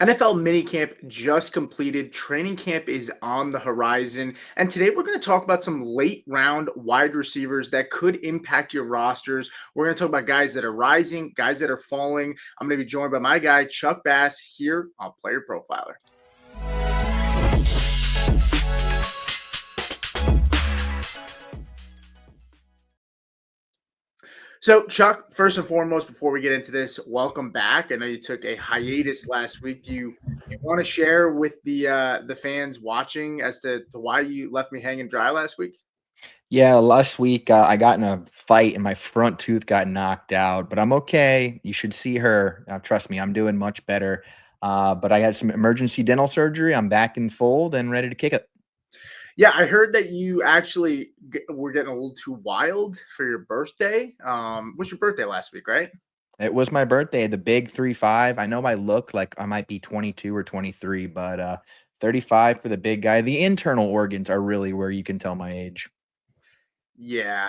NFL minicamp just completed. Training camp is on the horizon. And today we're going to talk about some late round wide receivers that could impact your rosters. We're going to talk about guys that are rising, guys that are falling. I'm going to be joined by my guy, Chuck Bass, here on Player Profiler. So, Chuck, first and foremost, before we get into this, welcome back. I know you took a hiatus last week. Do you want to share with the fans watching as to why you left me hanging dry last week? Yeah, last week I got in a fight and my front tooth got knocked out, but I'm okay. You should see her. Trust me, I'm doing much better. But I had some emergency dental surgery. I'm back in fold and ready to kick it. Yeah, I heard that you actually were getting a little too wild for your birthday. Was your birthday last week, right? It was my birthday, the big 3-5. I know I look like I might be 22 or 23, but 35 for the big guy. The internal organs are really where you can tell my age. Yeah.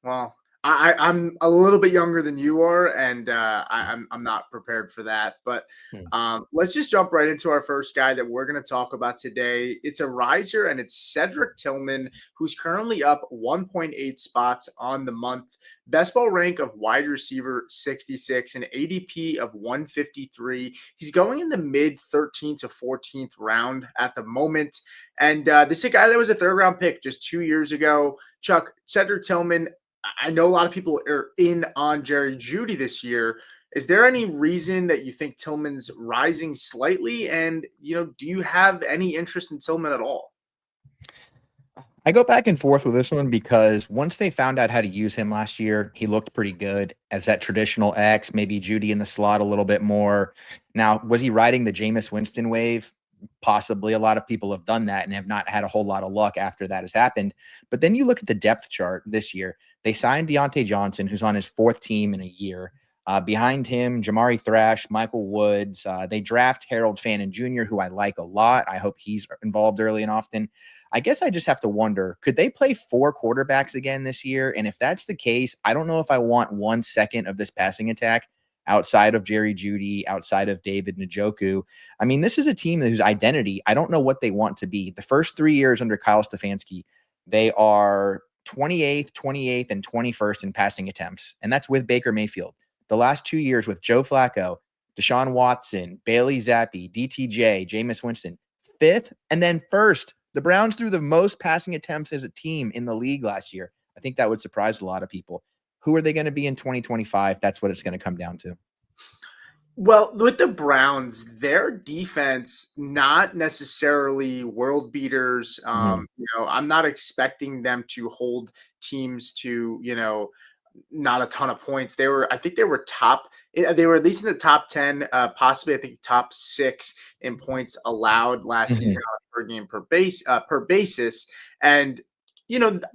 Well, I'm a little bit younger than you are, and I'm not prepared for that. But Hmm. let's just jump right into our first guy that we're going to talk about today. It's a riser, and it's Cedric Tillman, who's currently up 1.8 spots on the month. Best ball rank of wide receiver 66, an ADP of 153. He's going in the mid 13th to 14th round at the moment. And this is a guy that was a third round pick just 2 years ago. Chuck, Cedric Tillman, I know a lot of people are in on Jerry Jeudy this year. Is there any reason that you think Tillman's rising slightly? And, do you have any interest in Tillman at all? I go back and forth with this one because once they found out how to use him last year, he looked pretty good as that traditional X, maybe Judy in the slot a little bit more. Now, was he riding the Jameis Winston wave? Possibly. A lot of people have done that and have not had a whole lot of luck after that has happened. But then you look at the depth chart this year. They signed Deontay Johnson, who's on his fourth team in a year. Behind him, Jamari Thrash, Michael Woods. They draft Harold Fannin Jr., who I like a lot. I hope he's involved early and often. I guess I just have to wonder, could they play four quarterbacks again this year? And if that's the case, I don't know if I want 1 second of this passing attack outside of Jerry Jeudy, outside of David Njoku. I mean, this is a team whose identity, I don't know what they want to be. The first 3 years under Kyle Stefanski, they are 28th, 28th, and 21st in passing attempts. And that's with Baker Mayfield. The last 2 years with Joe Flacco, Deshaun Watson, Bailey Zappi, DTJ, Jameis Winston, fifth, and then first. The Browns threw the most passing attempts as a team in the league last year. I think that would surprise a lot of people. Who are they going to be in 2025? That's what it's going to come down to. Well, with the Browns, their defense, not necessarily world beaters. Mhm. I'm not expecting them to hold teams to, not a ton of points. I think they were they were at least in the top 10, possibly I think top 6 in points allowed last season Mhm. on a per game per basis. And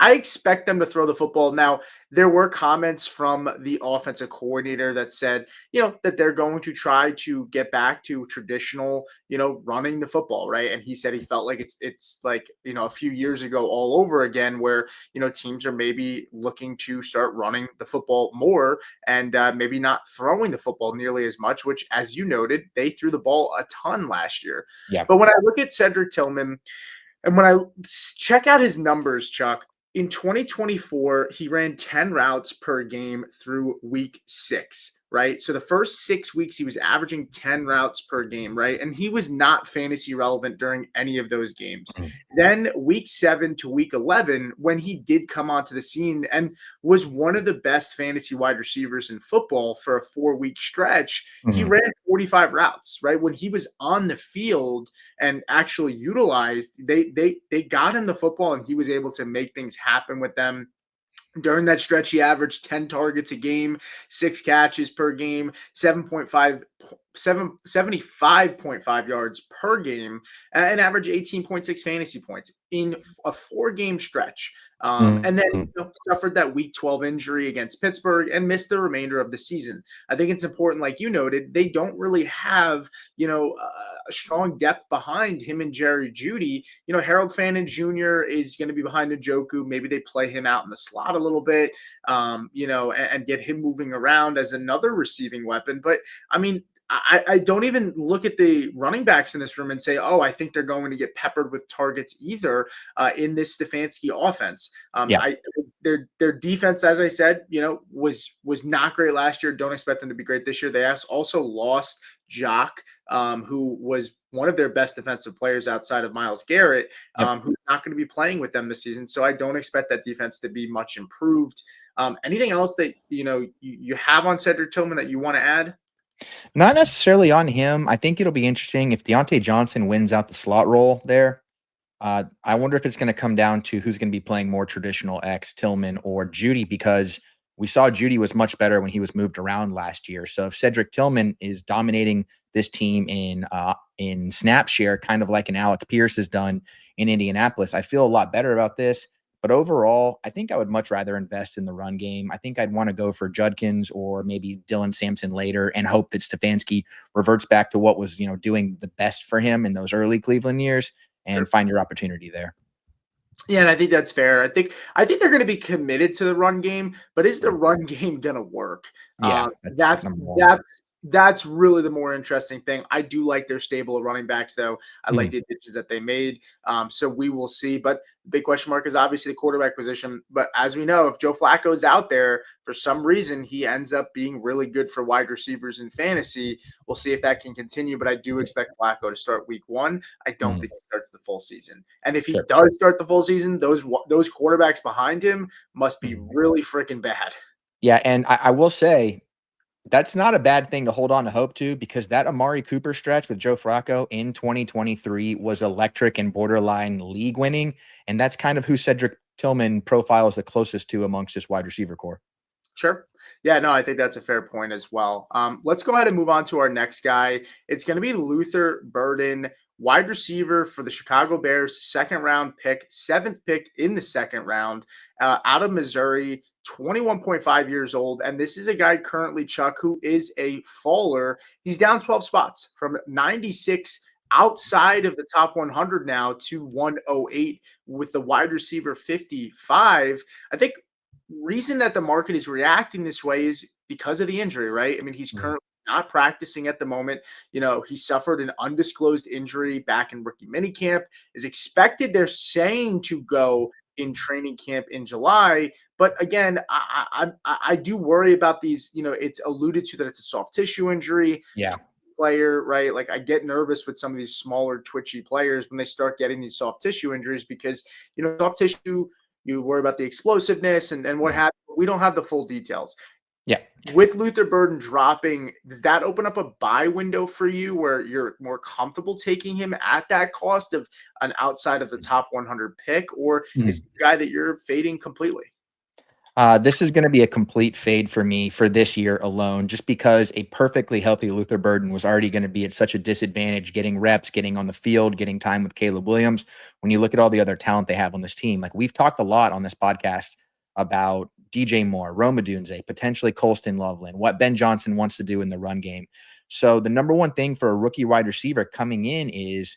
I expect them to throw the football. Now, there were comments from the offensive coordinator that said, that they're going to try to get back to traditional, running the football, right? And he said he felt like it's like, a few years ago all over again where, teams are maybe looking to start running the football more and maybe not throwing the football nearly as much, which, as you noted, they threw the ball a ton last year. Yeah. But when I look at Cedric Tillman, and when I check out his numbers, Chuck, in 2024, he ran 10 routes per game through week 6, right? So the first 6 weeks, he was averaging 10 routes per game, right? And he was not fantasy relevant during any of those games. Mhm. Then week 7 to week 11, when he did come onto the scene and was one of the best fantasy wide receivers in football for a 4-week stretch, he Mhm. ran 45 routes, right? When he was on the field and actually utilized, they got him the football and he was able to make things happen with them. During that stretch, he averaged 10 targets a game, 6 catches per game, 75.5 yards per game, and average 18.6 fantasy points in a 4-game stretch. And then Mhm. suffered that week 12 injury against Pittsburgh and missed the remainder of the season. I think it's important, like you noted, they don't really have, a strong depth behind him and Jerry Jeudy. Harold Fannin Jr. is going to be behind Njoku. Maybe they play him out in the slot a little bit, and get him moving around as another receiving weapon. But I mean, I don't even look at the running backs in this room and say, oh, I think they're going to get peppered with targets either in this Stefanski offense. Yeah. Their defense, as I said, was not great last year. Don't expect them to be great this year. They also lost Jock, who was one of their best defensive players outside of Myles Garrett, Yep. who's not going to be playing with them this season. So I don't expect that defense to be much improved. Anything else that you have on Cedric Tillman that you want to add? Not necessarily on him. I think it'll be interesting if Deontay Johnson wins out the slot role there. I wonder if it's going to come down to who's going to be playing more traditional X, Tillman or Judy, because we saw Judy was much better when he was moved around last year. So if Cedric Tillman is dominating this team in snap share, kind of like an Alec Pierce has done in Indianapolis, I feel a lot better about this. But overall, I think I would much rather invest in the run game. I think I'd want to go for Judkins or maybe Dylan Sampson later and hope that Stefanski reverts back to what was, doing the best for him in those early Cleveland years and Sure. find your opportunity there. Yeah, and I think that's fair. I think they're going to be committed to the run game, but is the Mm. run game going to work? Yeah, Uh, that's that's number one. that's really the more interesting thing. I do like their stable of running backs, though. I like Mhm. the additions that they made. So we will see. But the big question mark is obviously the quarterback position. But as we know, if Joe Flacco is out there for some reason, he ends up being really good for wide receivers in fantasy. We'll see if that can continue. But I do expect Flacco to start week 1. I don't Mhm. think he starts the full season. And if he Sure. does start the full season, those quarterbacks behind him must be Mhm. really freaking bad. Yeah, and I will say that's not a bad thing to hold on to hope to because that Amari Cooper stretch with Joe Flacco in 2023 was electric and borderline league winning, and that's kind of who Cedric Tillman profiles the closest to amongst this wide receiver core. Sure. Yeah, no, I think that's a fair point as well. Let's go ahead and move on to our next guy. It's going to be Luther Burden, wide receiver for the Chicago Bears, second round pick, seventh pick in the second round, out of Missouri, 21.5 years old. And this is a guy currently, Chuck, who is a faller. He's down 12 spots from 96 outside of the top 100 now to 108 with the wide receiver 55. I think reason that the market is reacting this way is because of the injury, right? I mean, he's Mhm. currently not practicing at the moment. He suffered an undisclosed injury back in rookie minicamp, is expected, they're saying, to go in training camp in July. But again, I do worry about these. It's alluded to that it's a soft tissue injury Yeah. player, right? Like I get nervous with some of these smaller, twitchy players when they start getting these soft tissue injuries because soft tissue, you worry about the explosiveness and what Mhm. happened. We don't have the full details. Yeah. With Luther Burden dropping, does that open up a buy window for you where you're more comfortable taking him at that cost of an outside of the top 100 pick, or is Mhm. he a guy that you're fading completely? This is going to be a complete fade for me for this year alone, just because a perfectly healthy Luther Burden was already going to be at such a disadvantage getting reps, getting on the field, getting time with Caleb Williams. When you look at all the other talent they have on this team, like we've talked a lot on this podcast about DJ Moore, Roma Dunze, potentially Colston Loveland, what Ben Johnson wants to do in the run game. So the number one thing for a rookie wide receiver coming in is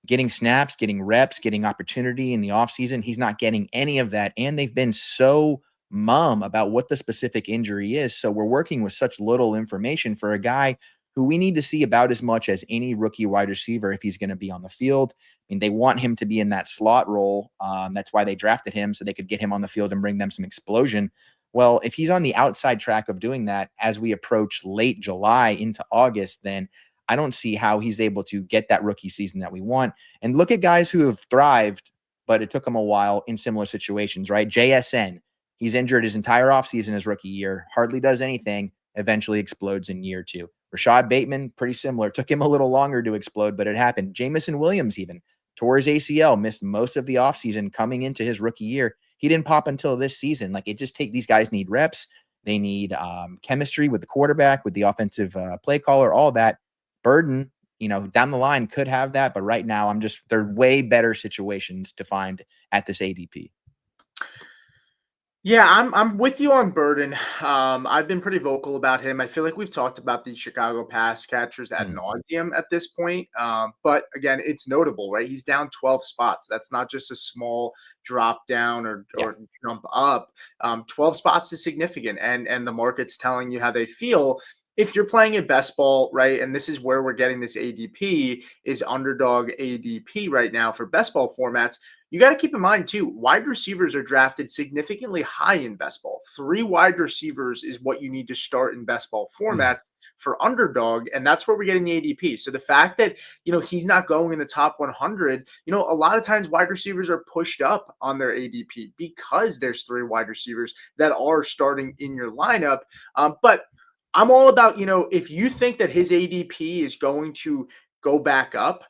getting snaps, getting reps, getting opportunity in the offseason. He's not getting any of that. And they've been so mum about what the specific injury is. So we're working with such little information for a guy who we need to see about as much as any rookie wide receiver if he's going to be on the field. I mean, they want him to be in that slot role. That's why they drafted him so they could get him on the field and bring them some explosion. Well, if he's on the outside track of doing that as we approach late July into August, then I don't see how he's able to get that rookie season that we want. And look at guys who have thrived, but it took them a while in similar situations, right? JSN, he's injured his entire offseason his rookie year, hardly does anything, eventually explodes in year 2. Rashad Bateman, pretty similar. Took him a little longer to explode, but it happened. Jamison Williams even tore his ACL, missed most of the offseason coming into his rookie year. He didn't pop until this season. Like, it just take these guys need reps. They need chemistry with the quarterback, with the offensive play caller, all that. Burden, down the line could have that, but right now they're way better situations to find at this ADP. Yeah, I'm with you on Burden. I've been pretty vocal about him. I feel like we've talked about the Chicago pass catchers ad Mhm. nauseum at this point. But again, it's notable, right? He's down 12 spots. That's not just a small drop down or Yeah. jump up. 12 spots is significant, and the market's telling you how they feel. if you're playing at best ball, right, and this is where we're getting this ADP is underdog ADP right now for best ball formats, you got to keep in mind too, wide receivers are drafted significantly high in best ball. 3 wide receivers is what you need to start in best ball formats for underdog, and that's where we're getting the ADP. So the fact that, he's not going in the top 100, a lot of times wide receivers are pushed up on their ADP because there's 3 wide receivers that are starting in your lineup. But I'm all about, if you think that his ADP is going to go back up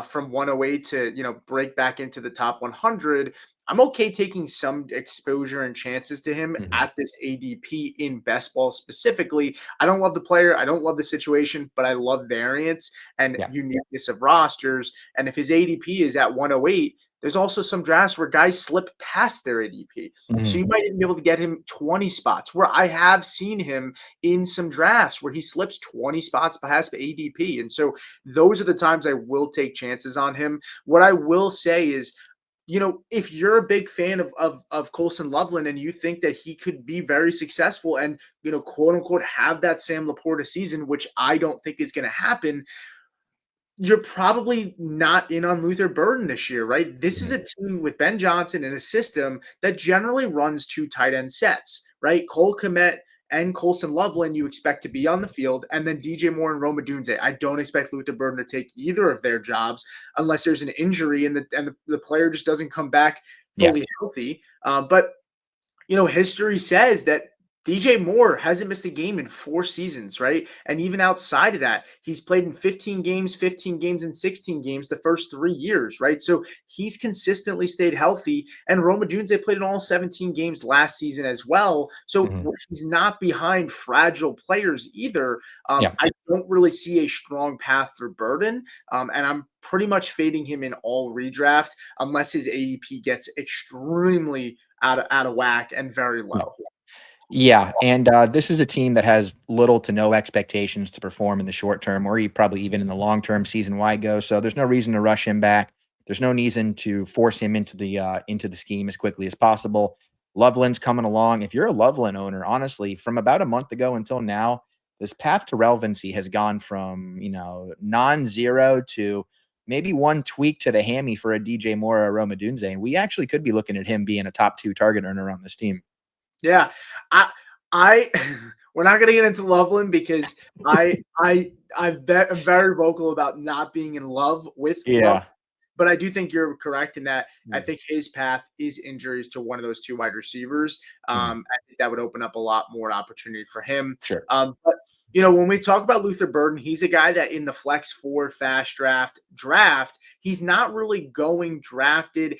from 108 to, break back into the top 100, I'm okay taking some exposure and chances to him Mhm. at this ADP in best ball specifically. I don't love the player. I don't love the situation, but I love variance and Yeah. uniqueness of rosters. And if his ADP is at 108, there's also some drafts where guys slip past their ADP. So Mhm. you might even be able to get him 20 spots where I have seen him in some drafts where he slips 20 spots past ADP. And so those are the times I will take chances on him. What I will say is, if you're a big fan of Colson Loveland and you think that he could be very successful and, quote unquote, have that Sam Laporta season, which I don't think is going to happen, you're probably not in on Luther Burden this year, right? This is Mhm. a team with Ben Johnson in a system that generally runs 2 tight end sets, right? Cole Kmet and Colson Loveland, you expect to be on the field, and then DJ Moore and Roma Dunze. I don't expect Luther Burden to take either of their jobs unless there's an injury and the player just doesn't come back Yeah. fully healthy. But history says that DJ Moore hasn't missed a game in 4 seasons, right? And even outside of that, he's played in 15 games, and 16 games the first 3 years, right? So he's consistently stayed healthy. And Roma Dunze played in all 17 games last season as well. So Mhm. he's not behind fragile players either. Yeah. I don't really see a strong path for Burden. And I'm pretty much fading him in all redraft unless his ADP gets extremely out of whack and very Yeah. low. Yeah, and this is a team that has little to no expectations to perform in the short term, or probably even in the long term, season wide go. So there's no reason to rush him back. There's no reason to force him into the scheme as quickly as possible. Loveland's coming along. If you're a Loveland owner, honestly, from about a month ago until now, this path to relevancy has gone from non-zero to maybe one tweak to the hammy for a DJ Moore or a Roma Dunze, and we actually could be looking at him being a top 2 target earner on this team. Yeah, I we're not gonna get into Loveland because I'm very vocal about not being in love with Love. Yeah. But I do think you're correct in that I Mm, think his path is injuries to one of those 2 wide receivers. mhm. I think that would open up a lot more opportunity for him. Sure. But when we talk about Luther Burden, he's a guy that in the flex 4 fast draft, he's not really going drafted,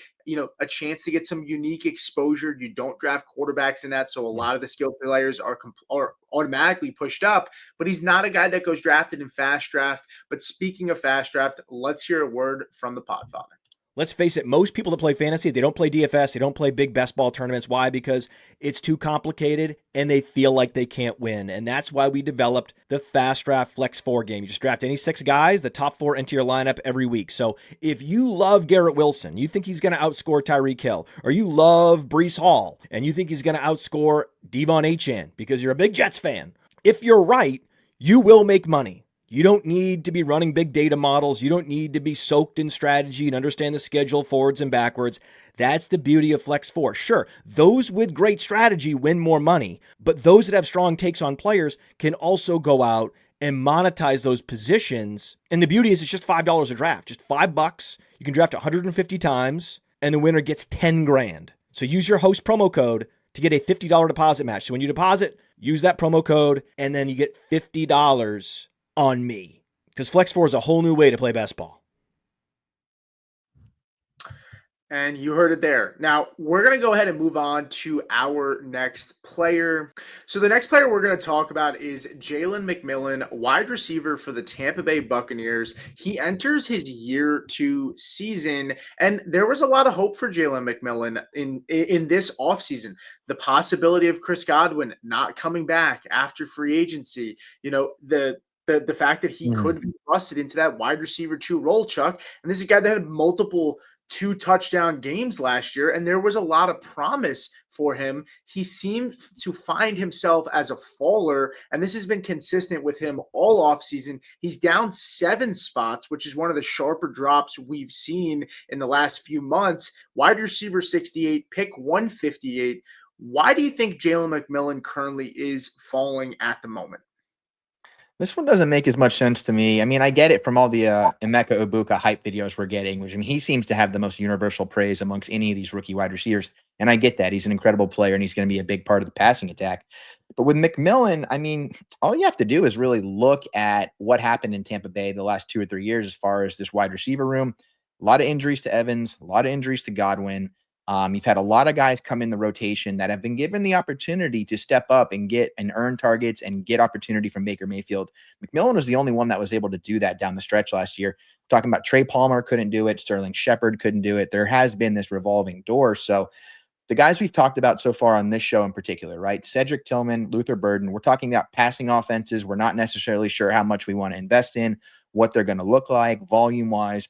a chance to get some unique exposure. You don't draft quarterbacks in that, so a Mm. lot of the skilled players are automatically pushed up. But he's not a guy that goes drafted in fast draft. But speaking of fast draft, let's hear a word from the Podfather. Let's face it, most people that play fantasy, they don't play DFS, they don't play big best ball tournaments. Why? Because it's too complicated and they feel like they can't win. And that's why we developed the Fast Draft Flex 4 game. You just draft any 6 guys, the top 4 into your lineup every week. So if you love Garrett Wilson, you think he's going to outscore Tyreek Hill, or you love Brees Hall, and you think he's going to outscore Devon Achane because you're a big Jets fan, if you're right, you will make money. You don't need to be running big data models. You don't need to be soaked in strategy and understand the schedule forwards and backwards. That's the beauty of Flex 4. Sure, those with great strategy win more money, but those that have strong takes on players can also go out and monetize those positions. And the beauty is it's just $5 a draft, just $5. You can draft 150 times and the winner gets 10 grand. So use your host promo code to get a $50 deposit match. So when you deposit, use that promo code and then you get $50 on me, because Flex 4 is a whole new way to play best ball. And you heard it there. Now, we're going to go ahead and move on to our next player. So the next player we're going to talk about is Jalen McMillan, wide receiver for the Tampa Bay Buccaneers. He enters his year 2 season, and there was a lot of hope for Jalen McMillan in this offseason. The possibility of Chris Godwin not coming back after free agency, the fact that he Mhm. could be busted into that wide receiver 2 role, Chuck. And this is a guy that had multiple 2 touchdown games last year, and there was a lot of promise for him. He seemed to find himself as a faller, and this has been consistent with him all offseason. He's down 7 spots, which is one of the sharper drops we've seen in the last few months. Wide receiver 68, pick 158. Why do you think Jalen McMillan currently is falling at the moment? This one doesn't make as much sense to me. I mean, I get it from all the Emeka Ibuka hype videos we're getting, which I mean, he seems to have the most universal praise amongst any of these rookie wide receivers. And I get that. He's an incredible player and he's going to be a big part of the passing attack. But with McMillan, I mean, all you have to do is really look at what happened in Tampa Bay the last 2 or 3 years as far as this wide receiver room. A lot of injuries to Evans, a lot of injuries to Godwin. You've had a lot of guys come in the rotation that have been given the opportunity to step up and get and earn targets and get opportunity from Baker Mayfield. McMillan was the only one that was able to do that down the stretch last year. Talking about Trey Palmer couldn't do it. Sterling Shepard couldn't do it. There has been this revolving door. So the guys we've talked about so far on this show in particular, right? Cedric Tillman, Luther Burden, we're talking about passing offenses. We're not necessarily sure how much we want to invest in, what they're going to look like volume wise.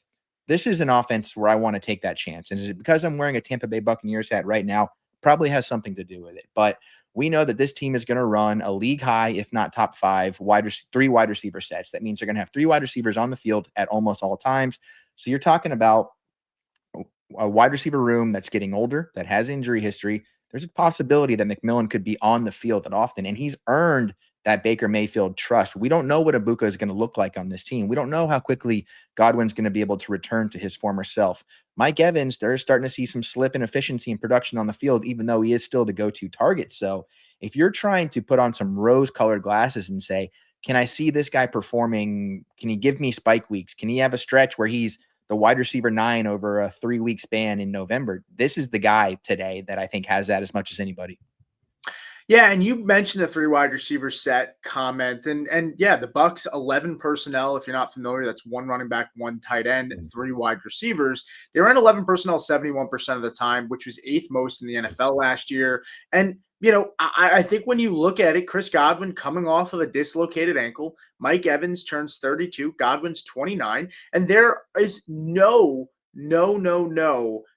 This is an offense where I want to take that chance. And is it because I'm wearing a Tampa Bay Buccaneers hat right now? Probably has something to do with it. But we know that this team is going to run a league high, if not top 5, 3 wide receiver sets. That means they're going to have 3 wide receivers on the field at almost all times. So you're talking about a wide receiver room that's getting older, that has injury history. There's a possibility that McMillan could be on the field that often, and he's earned that Baker Mayfield trust. We don't know what Ibuka is going to look like on this team. We don't know how quickly Godwin's going to be able to return to his former self. Mike Evans, they're starting to see some slip in efficiency and production on the field, even though he is still the go-to target. So if you're trying to put on some rose-colored glasses and say, can I see this guy performing? Can he give me spike weeks? Can he have a stretch where he's the wide receiver 9 over a 3-week span in November? This is the guy today that I think has that as much as anybody. Yeah, and you mentioned the 3 wide receiver set comment, and yeah, the Bucks 11 personnel. If you're not familiar, that's 1 running back, 1 tight end, 3 wide receivers. They ran 11 personnel 71% of the time, which was 8th most in the NFL last year. And I think when you look at it, Chris Godwin coming off of a dislocated ankle, Mike Evans turns 32, Godwin's 29, and there is no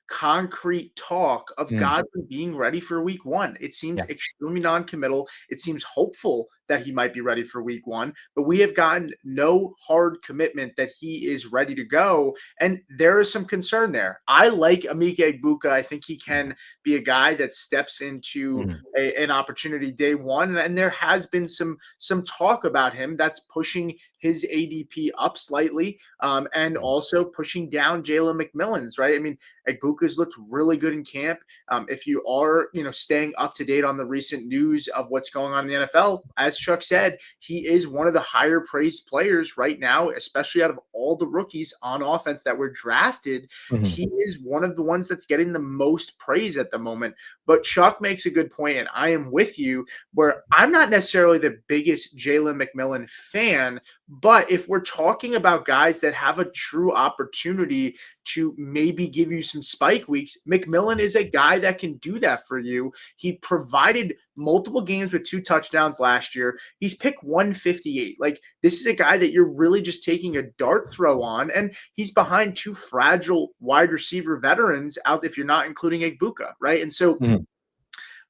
concrete talk of Godwin being ready for week 1. It seems extremely non-committal. It seems hopeful that he might be ready for week 1, but we have gotten no hard commitment that he is ready to go. And there is some concern there. I like Emeka Egbuka. I think he can be a guy that steps into an opportunity day 1. And there has been some talk about him that's pushing his ADP up slightly, and also pushing down Jalen McMillan's, right? I mean, Egbuka's looked really good in camp. If you are, staying up to date on the recent news of what's going on in the NFL, as Chuck said, he is one of the higher praised players right now, especially out of all the rookies on offense that were drafted. He is one of the ones that's getting the most praise at the moment. But Chuck makes a good point, and I am with you, where I'm not necessarily the biggest Jalen McMillan fan, but if we're talking about guys that have a true opportunity to maybe give you some spike weeks, McMillan is a guy that can do that for you. He provided multiple games with 2 touchdowns last year. He's picked 158. Like, this is a guy that you're really just taking a dart throw on, and he's behind 2 fragile wide receiver veterans out, if you're not including Egbuka, right? And so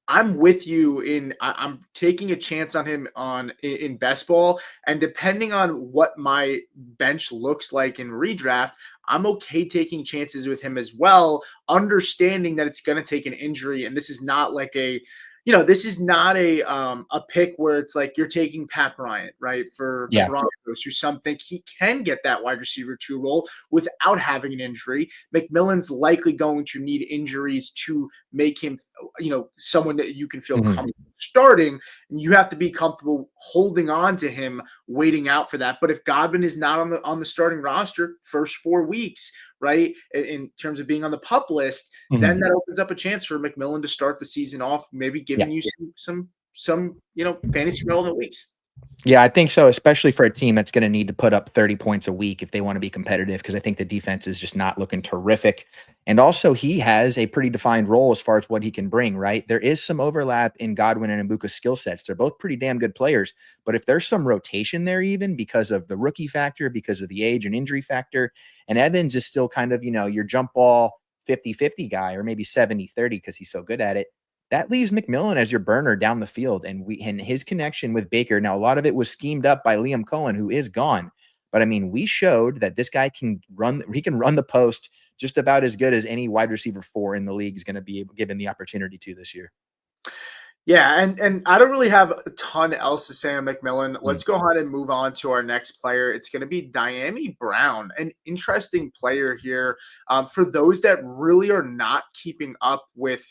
I'm with you I'm taking a chance on him in best ball, and depending on what my bench looks like in redraft, I'm okay taking chances with him as well, understanding that it's going to take an injury, and this is not like this is not a pick where it's like you're taking Pat Bryant, right, for the Broncos, who some think he can get that wide receiver 2 role without having an injury. McMillan's likely going to need injuries to make him, someone that you can feel comfortable starting, and you have to be comfortable holding on to him, waiting out for that. But if Godwin is not on the starting roster first 4 weeks, right, in terms of being on the PUP list, then that opens up a chance for McMillan to start the season off, maybe giving you some fantasy relevant weeks. Yeah, I think so, especially for a team that's going to need to put up 30 points a week if they want to be competitive, because I think the defense is just not looking terrific. And also, he has a pretty defined role as far as what he can bring, right? There is some overlap in Godwin and Ibuka's skill sets. They're both pretty damn good players, but if there's some rotation there, even because of the rookie factor, because of the age and injury factor, and Evans is still kind of, your jump ball, 50-50 guy, or maybe 70-30 because he's so good at it, that leaves McMillan as your burner down the field. And his connection with Baker. Now, a lot of it was schemed up by Liam Cohen, who is gone. But I mean, we showed that this guy can run the post just about as good as any wide receiver 4 in the league is going to be given the opportunity to this year. Yeah, and I don't really have a ton else to say on McMillan. Let's go ahead and move on to our next player. It's going to be Dyami Brown, an interesting player here. For those that really are not keeping up with,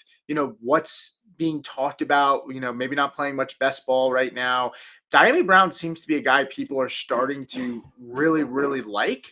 what's being talked about, maybe not playing much best ball right now. Dyami Brown seems to be a guy people are starting to really, really like.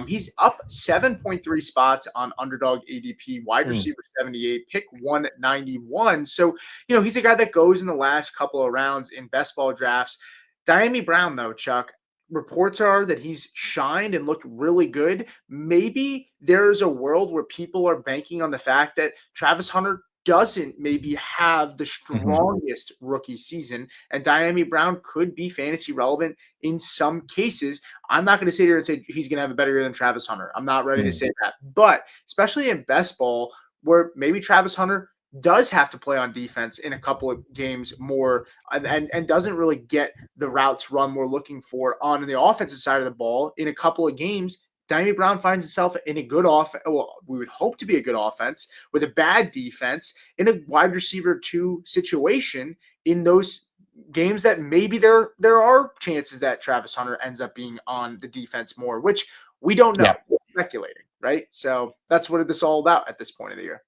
He's up 7.3 spots on Underdog ADP, wide receiver 78, pick 191. So, he's a guy that goes in the last couple of rounds in best ball drafts. Dyami Brown, though, Chuck, reports are that he's shined and looked really good. Maybe there's a world where people are banking on the fact that Travis Hunter doesn't maybe have the strongest rookie season, and Dyami Brown could be fantasy relevant in some cases. I'm not going to sit here and say he's going to have a better year than Travis Hunter. I'm not ready to say that. But especially in best ball, where maybe Travis Hunter does have to play on defense in a couple of games more and doesn't really get the routes run we're looking for on the offensive side of the ball in a couple of games, Dyami Brown finds himself in a good offense. Well, we would hope to be a good offense with a bad defense in a wide receiver 2 situation in those games that maybe there are chances that Travis Hunter ends up being on the defense more, which we don't know. Yeah. We're speculating, right? So that's what it's all about at this point of the year.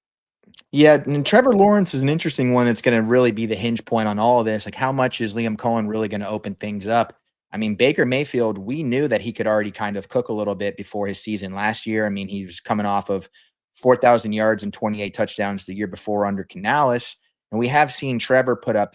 Yeah, and Trevor Lawrence is an interesting one. It's going to really be the hinge point on all of this. Like, how much is Liam Cohen really going to open things up? I mean, Baker Mayfield, we knew that he could already kind of cook a little bit before his season last year. I mean, he was coming off of 4,000 yards and 28 touchdowns the year before under Canales. And we have seen Trevor put up,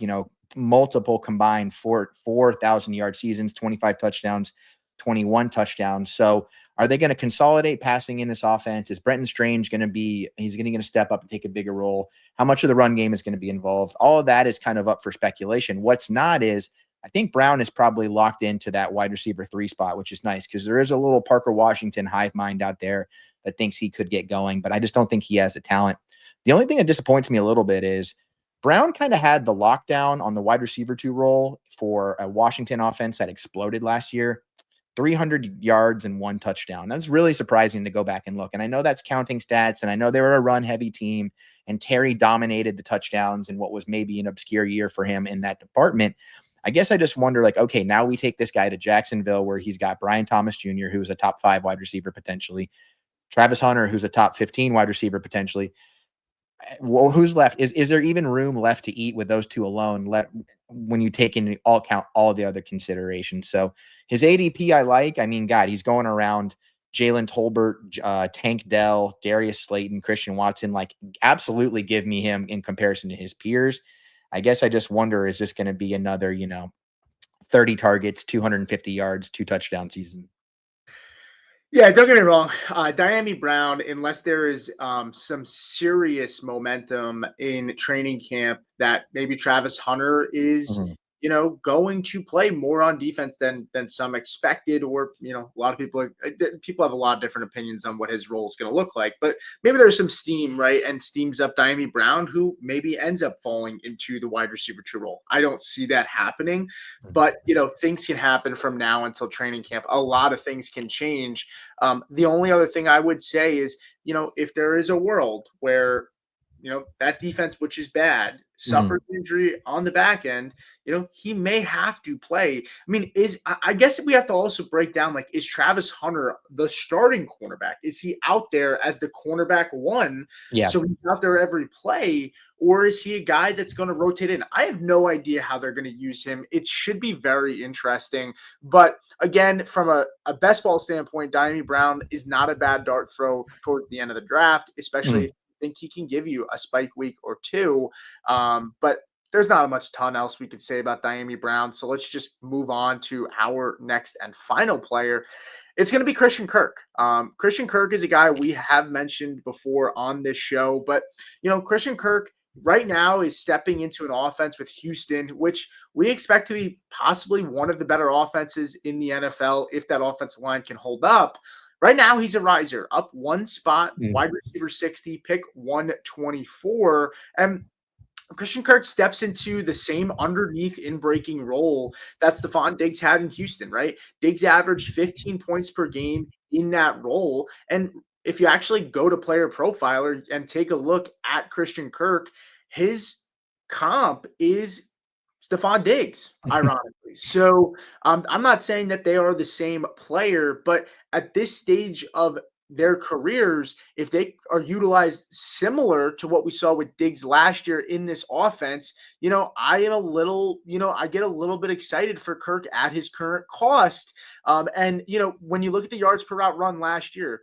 multiple combined 4,000 yard seasons, 25 touchdowns, 21 touchdowns. So are they going to consolidate passing in this offense? Is Brenton Strange going to step up and take a bigger role? How much of the run game is going to be involved? All of that is kind of up for speculation. What's not is, I think Brown is probably locked into that wide receiver 3 spot, which is nice because there is a little Parker Washington hive mind out there that thinks he could get going, but I just don't think he has the talent. The only thing that disappoints me a little bit is Brown kind of had the lockdown on the wide receiver 2 role for a Washington offense that exploded last year. 300 yards and 1 touchdown. That's really surprising to go back and look. And I know that's counting stats, and I know they were a run-heavy team, and Terry dominated the touchdowns in what was maybe an obscure year for him in that department. I guess I just wonder, like, okay, now we take this guy to Jacksonville where he's got Brian Thomas Jr., who's a top 5 wide receiver potentially, Travis Hunter, who's a top 15 wide receiver potentially. Well, who's left? Is there even room left to eat with those 2 alone? When you take into account all the other considerations. So his ADP, I like. I mean, God, he's going around Jalen Tolbert, Tank Dell, Darius Slayton, Christian Watson. Like, absolutely give me him in comparison to his peers. I guess I just wonder, is this going to be another, 30 targets, 250 yards, 2 touchdown season? Yeah, don't get me wrong. Dyami Brown, unless there is some serious momentum in training camp that maybe Travis Hunter is, going to play more on defense than some expected, or a lot of people have a lot of different opinions on what his role is going to look like. But maybe there's some steam, right, and steams up Dyami Brown, who maybe ends up falling into the wide receiver 2 role. I don't see that happening, but things can happen from now until training camp. A lot of things can change. The only other thing I would say is, if there is a world where that defense, which is bad, suffered injury on the back end, he may have to play. I mean, I guess we have to also break down, like, is Travis Hunter the starting cornerback? Is he out there as the cornerback 1? Yeah. So he's out there every play, or is he a guy that's going to rotate in? I have no idea how they're going to use him. It should be very interesting. But again, from a best ball standpoint, Dyami Brown is not a bad dart throw toward the end of the draft, especially if think he can give you a spike week or 2. But there's not a ton else we could say about Dyami Brown. So let's just move on to our next and final player. It's going to be Christian Kirk. Christian Kirk is a guy we have mentioned before on this show, but Christian Kirk right now is stepping into an offense with Houston, which we expect to be possibly one of the better offenses in the NFL if that offensive line can hold up. Right now, he's a riser, up one spot, Mm. wide receiver 60, pick 124. And Christian Kirk steps into the same underneath in breaking role that Stephon Diggs had in Houston, right? Diggs averaged 15 points per game in that role. And if you actually go to Player Profiler and take a look at Christian Kirk, his comp is Stephon Diggs, ironically. So I'm not saying that they are the same player, but at this stage of their careers, if they are utilized similar to what we saw with Diggs last year in this offense, I am a little, I get a little bit excited for Kirk at his current cost. And when you look at the yards per route run last year,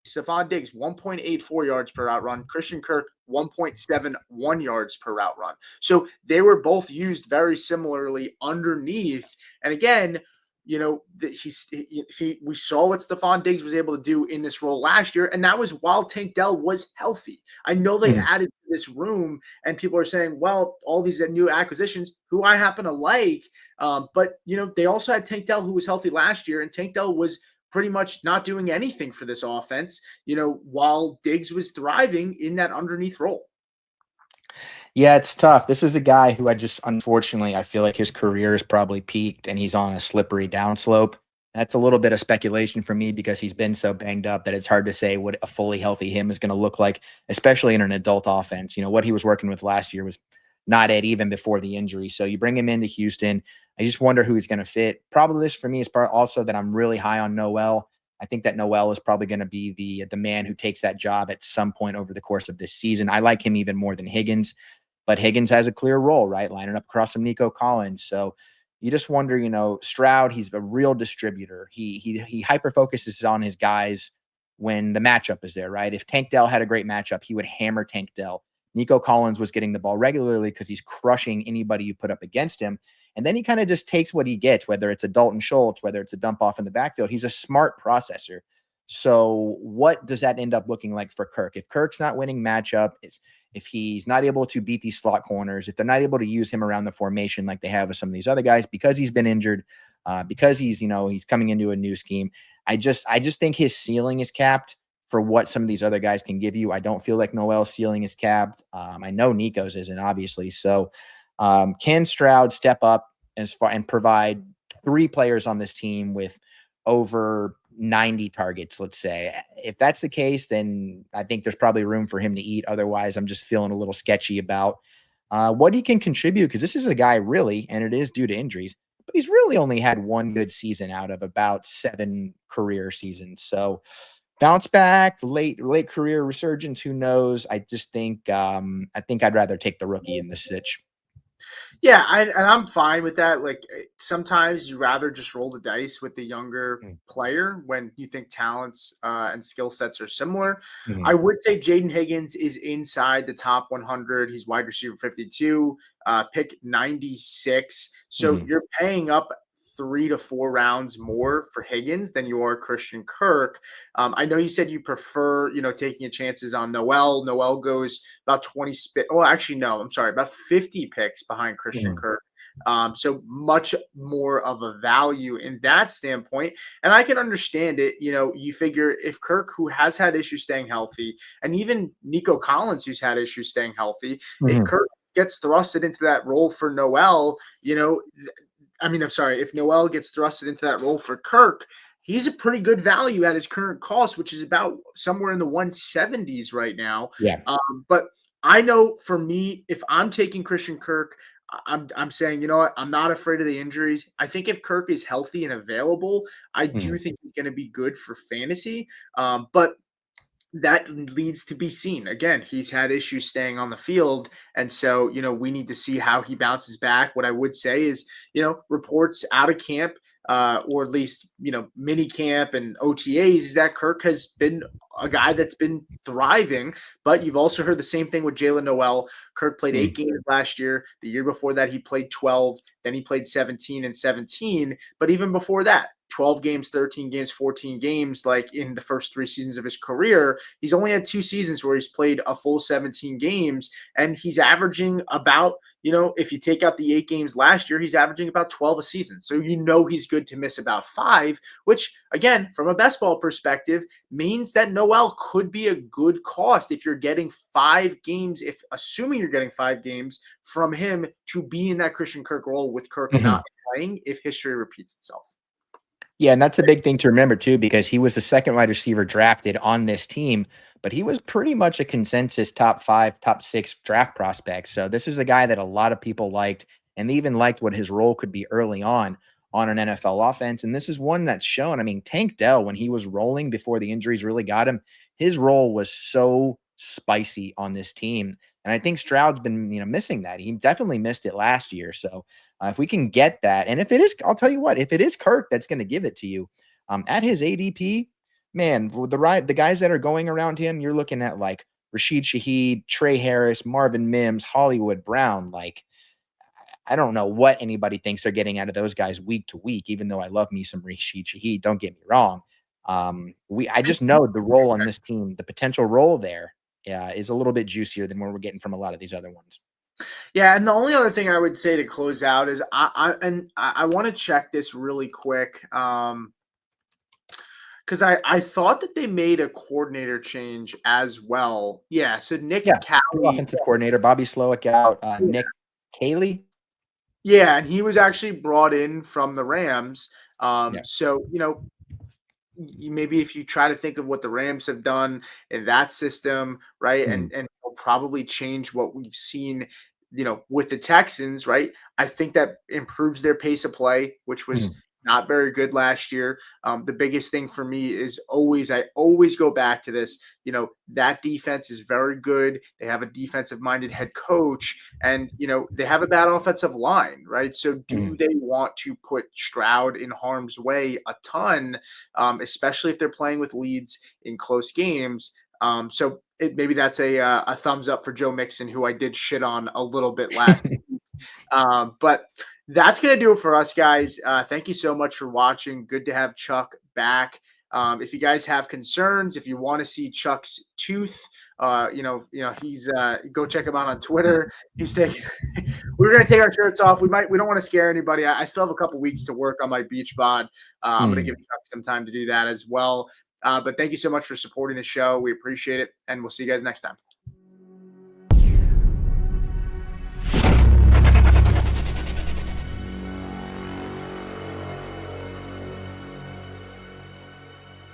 Stephon Diggs, 1.84 yards per route run. Christian Kirk, 1.71 yards per route run. So they were both used very similarly underneath. And again, we saw what Stephon Diggs was able to do in this role last year, and that was while Tank Dell was healthy. I know they added to this room, and people are saying, well, all these new acquisitions, who I happen to like, but they also had Tank Dell, who was healthy last year, and Tank Dell was pretty much not doing anything for this offense, while Diggs was thriving in that underneath role. Yeah, it's tough. This is a guy who unfortunately, I feel like his career is probably peaked and he's on a slippery downslope. That's a little bit of speculation for me because he's been so banged up that it's hard to say what a fully healthy him is going to look like, especially in an adult offense. What he was working with last year was not it even before the injury. So you bring him into Houston. I just wonder who he's going to fit. Probably this for me is part also that I'm really high on Noel. I think that Noel is probably going to be the man who takes that job at some point over the course of this season. I like him even more than Higgins. But Higgins has a clear role, right? Lining up across from Nico Collins. So you just wonder, Stroud, he's a real distributor. He hyper focuses on his guys when the matchup is there, right? If Tank Dell had a great matchup, he would hammer Tank Dell. Nico Collins was getting the ball regularly because he's crushing anybody you put up against him. And then he kind of just takes what he gets, whether it's a Dalton Schultz, whether it's a dump off in the backfield. He's a smart processor. So what does that end up looking like for Kirk? If Kirk's not winning matchup, if he's not able to beat these slot corners, if they're not able to use him around the formation like they have with some of these other guys because he's been injured, because he's coming into a new scheme, I just think his ceiling is capped for what some of these other guys can give you. I don't feel like Noel's ceiling is capped. I know Nico's isn't, obviously. So can Stroud step up and provide 3 players on this team with over 90 targets, let's say? If that's the case, then I think there's probably room for him to eat. Otherwise, I'm just feeling a little sketchy about what he can contribute, because this is a guy really, and it is due to injuries, but he's really only had one good season out of about 7 career seasons. So bounce back, late career resurgence, who knows? I just think I'd rather take the rookie in this sitch. Yeah, and I'm fine with that. Like, sometimes you rather just roll the dice with the younger player when you think talents and skill sets are similar. Mm-hmm. I would say Jaden Higgins is inside the top 100. He's wide receiver 52, pick 96. So you're paying up 3 to 4 rounds more for Higgins than you are Christian Kirk. I know you said you prefer, taking chances on Noel. Noel goes about 20 well, actually, no, I'm sorry, about 50 picks behind Christian Kirk. So much more of a value in that standpoint. And I can understand it. You figure if Kirk, who has had issues staying healthy, and even Nico Collins, who's had issues staying healthy, if Kirk gets thrusted into that role for Noel, if Noel gets thrusted into that role for Kirk, he's a pretty good value at his current cost, which is about somewhere in the 170s right now. Yeah. But I know for me, if I'm taking Christian Kirk, I'm saying, I'm not afraid of the injuries. I think if Kirk is healthy and available, I do think he's going to be good for fantasy. But that needs to be seen. Again, he's had issues staying on the field. And so, we need to see how he bounces back. What I would say is, reports out of camp, or at least, minicamp and OTAs, is that Kirk has been a guy that's been thriving. But you've also heard the same thing with Jalen Noel. Kirk played 8 games last year. The year before that, he played 12. Then he played 17 and 17. But even before that, 12 games, 13 games, 14 games, like in the first 3 seasons of his career. He's only had 2 seasons where he's played a full 17 games, and he's averaging about, if you take out the 8 games last year, he's averaging about 12 a season. So he's good to miss about 5, which again, from a best ball perspective, means that Noel could be a good cost if you're getting 5 games, if assuming you're getting 5 games from him to be in that Christian Kirk role with Kirk not playing if history repeats itself. Yeah, and that's a big thing to remember too, because he was the second wide receiver drafted on this team, but he was pretty much a consensus top 5, top 6 draft prospect. So this is a guy that a lot of people liked, and they even liked what his role could be early on an NFL offense. And this is one that's shown. I mean, Tank Dell, when he was rolling before the injuries really got him, his role was so spicy on this team. And I think Stroud's been, missing that. He definitely missed it last year. So if we can get that, and if it is, I'll tell you what, if it is Kirk that's going to give it to you at his ADP, man, the guys that are going around him, you're looking at like Rashid Shaheed, Trey Harris, Marvin Mims, Hollywood Brown. Like, I don't know what anybody thinks they're getting out of those guys week to week, even though I love me some Rashid Shaheed. Don't get me wrong. I just know the role on this team, the potential role there is a little bit juicier than what we're getting from a lot of these other ones. Yeah, and the only other thing I would say to close out is I want to check this really quick because I thought that they made a coordinator change as well. Yeah, so Nick Cowley, offensive coordinator, Bobby Slowick out, Nick Caley. Yeah, and he was actually brought in from the Rams. So maybe if you try to think of what the Rams have done in that system, right, and it'll probably change what we've seen, with the Texans, right? I think that improves their pace of play, which was not very good last year. The biggest thing for me is I always go back to this. That defense is very good. They have a defensive-minded head coach, and they have a bad offensive line, right? So do they want to put Stroud in harm's way a ton, especially if they're playing with leads in close games? So maybe that's a thumbs up for Joe Mixon, who I did shit on a little bit last week. But that's going to do it for us, guys. Thank you so much for watching. Good to have Chuck back. If you guys have concerns, if you want to see Chuck's tooth, he's go check him out on Twitter. He's taking. We're going to take our shirts off. We don't want to scare anybody. I still have a couple weeks to work on my beach bod. I'm going to give Chuck some time to do that as well. But thank you so much for supporting the show. We appreciate it, and we'll see you guys next time.